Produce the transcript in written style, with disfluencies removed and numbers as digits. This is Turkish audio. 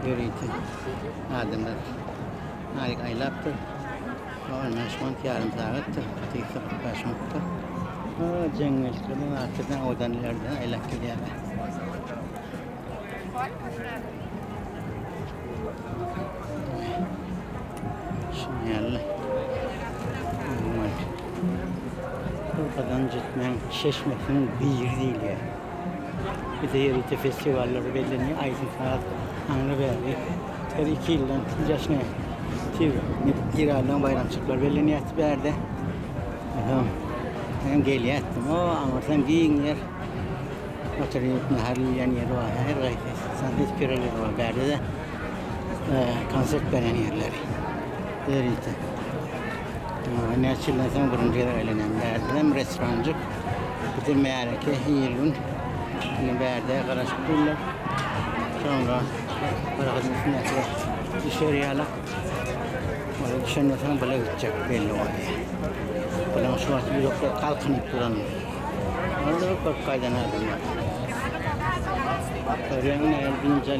görüntü. Adamlar. Halik aylattı. Anlaşman yarım saatte. Tek sabah başlattı. Cengellerden arkadan odanlardan aylak gidiyor. Şimdi yerler. Buradan cidden Çeşme'nin bir değil ya. Bir de yerite festivalleri belirleniyor. Aydın Sanat Anlı verdi. Her 2 yıldan yaşına İran'dan bayramçıklar belirleniyor. Verdi. Ben geliyor ettim. O anlatsam giyin yer. Oturuyor. Naharlayan yer var. Her gayet sanat küreleri var. Verdi de konsert veren yerleri. Yerite. Ne açıklansam birinci yere eğlenen verdiler. Restorancı. Bütün meğerke yılın verdiğe karışıklılar. Sonra bırakın üstüne dışarıya alak. Orada düşünmesen böyle gidecek belli oluyor. Böyle şu an bir yokta kalkınıp duran. Orada bir kaydan adamlar. Örüyanın eğer birinci